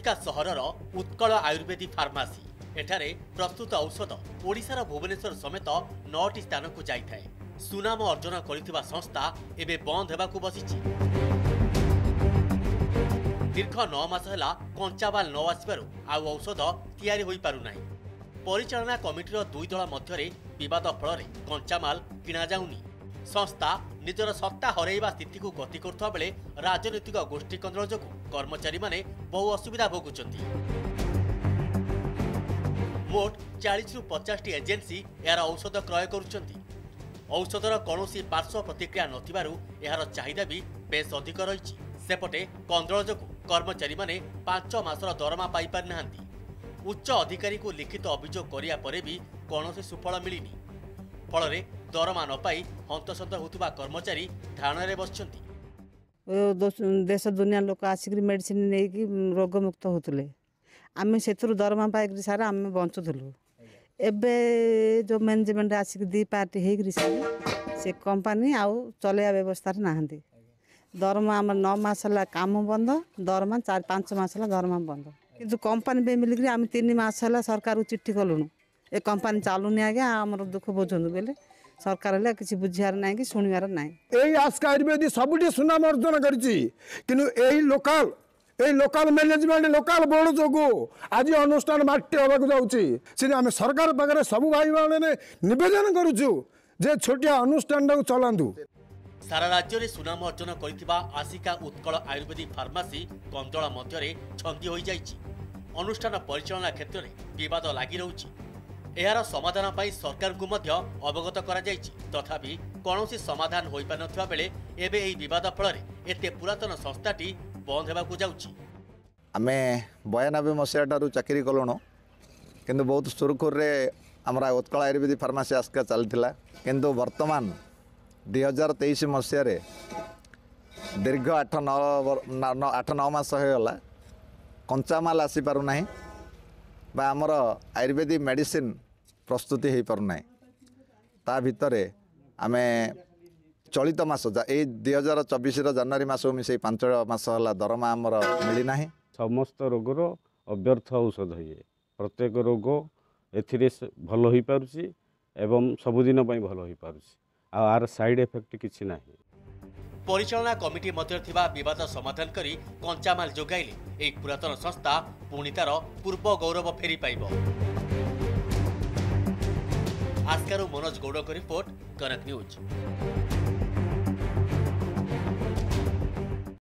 ଆସିका सहरर Utkal Ayurvedic pharmacy एठारे प्रस्तुत औषध ओडिशार भुवनेश्वर समेत 9टी स्थान को जाइए। सुनाम अर्जन करिथिबा संस्था एबे बंद हेबाकु बसिछि। दीर्घ 9 मास ହେଲା कंचामाल न आसबारु आउ औषध तैयारी होई पारु नाही। परिचालना कमिटीर दुई दल मध्यरे विवाद फल कंचामाल किणा जाउनी। संस्था निजर सत्ता हरैबा स्थिति को गति करुवा बेले राजनैतिक गोष्ठी कंदल जो कर्मचारी माने बहु असुविधा भोगुचंती। मोट 40 रु 50 टी एजेंसी यार औषध क्रय करुचंती। औषधर कौनसी पार्श्व प्रतिक्रिया नथिबारु यार चाहिदा भी बेस अधिक रही। सेपटे कंदल जो कर्मचारी माने 5 मासर दरमा पाई पार नाहांती। उच्च अधिकारी को लिखित अभियोग करिया परे भी कौनसी सुफल मिलिनी। फल दरमा न पाई हंतसंत होउथुबा कर्मचारी धारणरे बसछंती। देश दुनिया लोक आसिक मेडिसिन नहीं कि रोग मुक्त होतले आम से दरमा पाइक सारा आम बंचुलु। एबे जो मैनेजमेंट आसिक दी पार्टी हो से कंपनी आउ चलैया व्यवस्था नहांती। दरमा आम 9 मास काम बंद, दरमा 4-5 मास दरमा बंद। किंतु कंपनी पे मिलिक आम 3 मास सरकार चिट्ठी कलुनु ए कंपनी चलुनी आज्ञा आमर दुख बुझुँ बोले सरकार किसी बुझार ना कि शुणवार ना। यही आस्का आयुर्वेद सबुठी सुनाम अर्जन कर लोकाल मैनेजमेंट लोकाल बोर्ड जो आज अनुष्ठान माटी होगा जाऊँगी आम सरकार पाखे सब भाई मैंने नवेदन करुचु जे छोटिया अनुष्ठान चलांतु। सारा राज्य में सुनाम अर्जन कर आसिका उत्कल आयुर्वेदिक फार्मासी कंदल मध्य छंदी हो जाइछि। अनुष्ठान परिचालना क्षेत्र में विवाद लगी रही। यार समाधान पाई सरकार को मध्य अवगत करा जाइछि। तथापि कौनसी समाधान होई पार नथिबा बेले एबे एही विवाद फल एते पुरातन संस्थाटी बंद हेबाकु जाउछि। आमे 92 मसीहा ठारू चाकरी कलुणु किंतु बहुत सुरखुर रे हमरा उत्कल आयुर्वेदिक फार्मासी आस्का चलथिला। किंतु वर्तमान 2023 मसीहा रे दीर्घ 8-9 मास होगला कंचामाल आसी पारु नाही बा आमर आयुर्वेदिक मेडिसिन प्रस्तुति हो पारना। ता भितरे आमे चलित मास 2024 जनवरी मास मिसे 5 मास है दरमा आमर मिलना। समस्त रोगर अव्यर्थ औषध ये प्रत्येक रोग एथिरे भल हो पारुछि एवं सबुदिन भल हो पारुछि आर साइड इफेक्ट किछि नाही। परिचालना कमिटी मध्य थिबा विवाद समाधान करी कंचामाल जोगाइले एही पुरातन संस्था पुणी तार पूर्व गौरव फेरी पाइब। आस्कारू मनोज गौड़ को रिपोर्ट, कनक न्यूज।